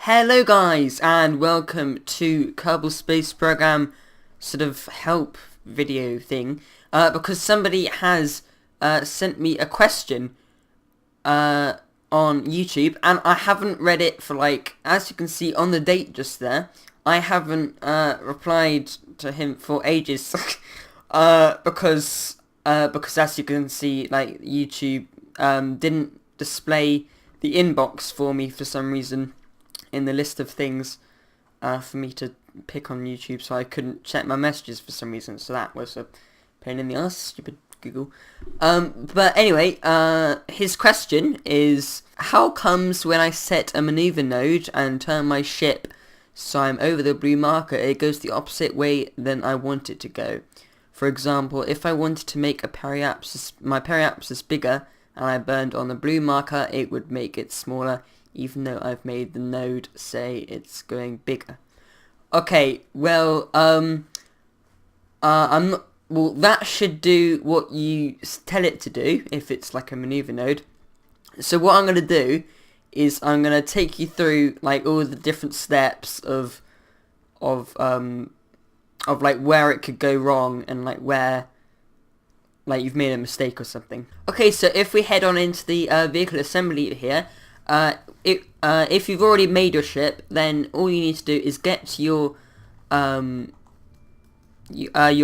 Hello guys and welcome to Kerbal Space Program sort of help video thing because somebody has sent me a question on YouTube and I haven't read it for as you can see on the date just there, I haven't replied to him for ages because as you can see YouTube didn't display the inbox for me for some reason in the list of things for me to pick on YouTube, so I couldn't check my messages for some reason, so that was a pain in the ass, stupid Google. But anyway, his question is, how comes when I set a maneuver node and turn my ship so I'm over the blue marker, it goes the opposite way than I want it to go? For example, if I wanted to make my periapsis bigger and I burned on the blue marker, it would make it smaller, even though I've made the node say it's going bigger. Okay, well, that should do what you tell it to do, if it's like a maneuver node. So what I'm going to do is I'm going to take you through, all the different steps of where it could go wrong, and, where you've made a mistake or something. Okay, so if we head on into the vehicle assembly here, if you've already made your ship, then all you need to do is get your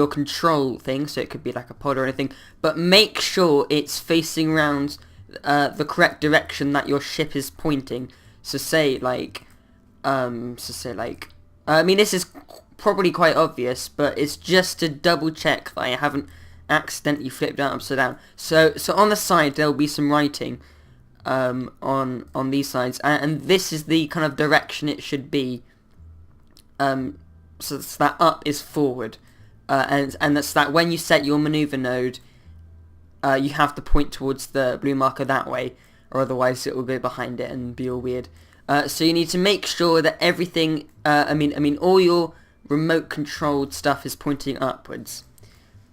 control thing, so it could be like a pod or anything, but make sure it's facing around the correct direction that your ship is pointing. So say I mean, this is probably quite obvious, but it's just to double check that I haven't accidentally flipped it upside down. So on the side there'll be some writing on these sides, and this is the kind of direction it should be, so that up is forward, and that's that when you set your maneuver node, you have to point towards the blue marker that way, or otherwise it will go behind it and be all weird. So you need to make sure that everything, I mean all your remote controlled stuff is pointing upwards,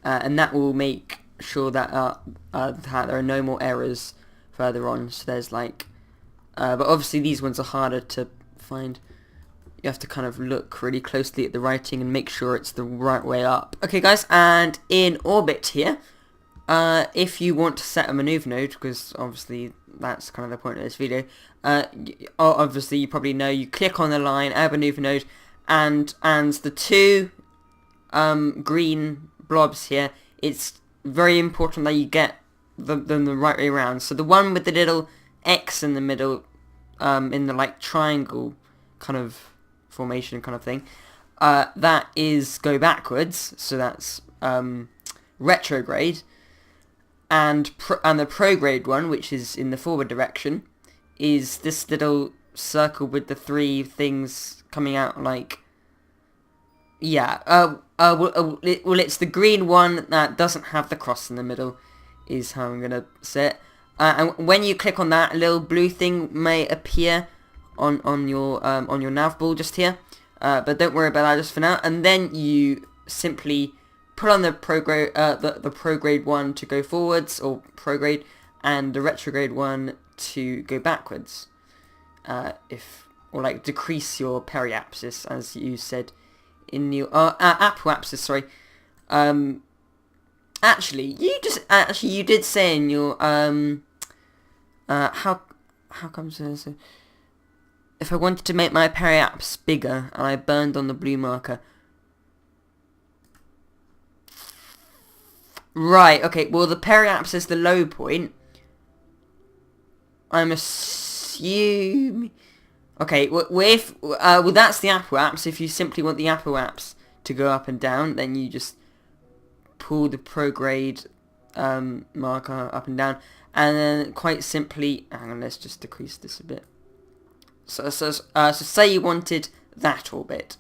and that will make sure that there are no more errors further on. So there's but obviously these ones are harder to find. You have to kind of look really closely at the writing and make sure it's the right way up. Okay guys, and in orbit here, if you want to set a maneuver node, because obviously that's kind of the point of this video, obviously you probably know, you click on the line, add maneuver node, and the two green blobs here, it's very important that you get them the right way around. So the one with the little X in the middle, in the triangle kind of formation kind of thing, that is go backwards, so that's retrograde, and the prograde one, which is in the forward direction, is this little circle with the three things coming out it's the green one that doesn't have the cross in the middle, is how I'm gonna say it. And when you click on that, a little blue thing may appear on your nav ball just here, but don't worry about that just for now. And then you simply put on the prograde one to go forwards, or prograde, and the retrograde one to go backwards. Decrease your periapsis, as you said in your apoapsis. Sorry. Actually, you did say in your how comes this? If I wanted to make my periapsis bigger and I burned on the blue marker. Right, okay, well the periapsis is the low point. I'm assuming. Okay, well that's the apoapsis. If you simply want the apoapsis to go up and down, then you just pull the prograde marker up and down, and then quite simply, hang on, let's just decrease this a bit. So say you wanted that orbit,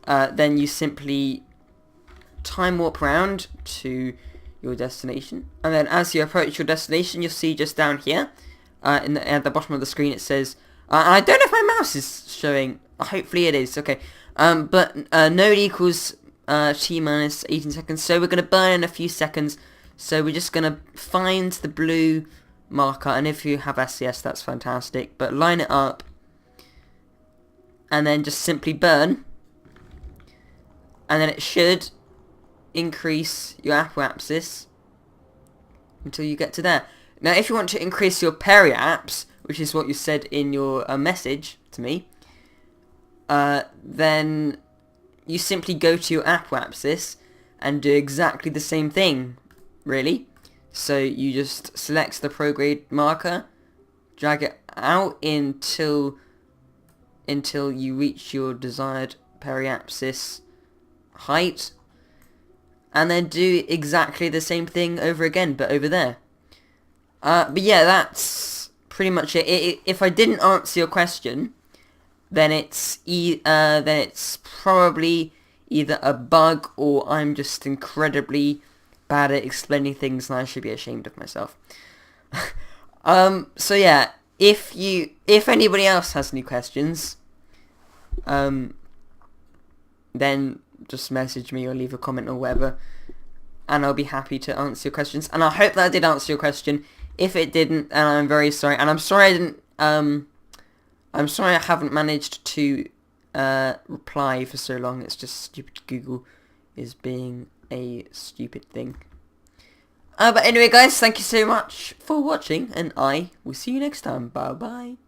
then you simply time warp around to your destination, and then as you approach your destination, you'll see just down here, at the bottom of the screen, it says, and I don't know if my mouse is showing, hopefully it is, okay, but node equals t minus 18 seconds, so we're going to burn in a few seconds, so we're just going to find the blue marker, and if you have SCS, that's fantastic, but line it up and then just simply burn, and then it should increase your apoapsis until you get to there. Now if you want to increase your periaps, which is what you said in your message to me, then you simply go to your apoapsis and do exactly the same thing, really. So you just select the prograde marker, drag it out until you reach your desired periapsis height, and then do exactly the same thing over again, but over there. But yeah, that's pretty much it. If I didn't answer your question, then it's probably either a bug or I'm just incredibly bad at explaining things and I should be ashamed of myself. So yeah, if anybody else has any questions, then just message me or leave a comment or whatever, and I'll be happy to answer your questions. And I hope that I did answer your question. If it didn't, and I'm very sorry, and I'm sorry I didn't, I'm sorry I haven't managed to reply for so long. It's just stupid Google is being a stupid thing. But anyway guys, thank you so much for watching, and I will see you next time. Bye bye.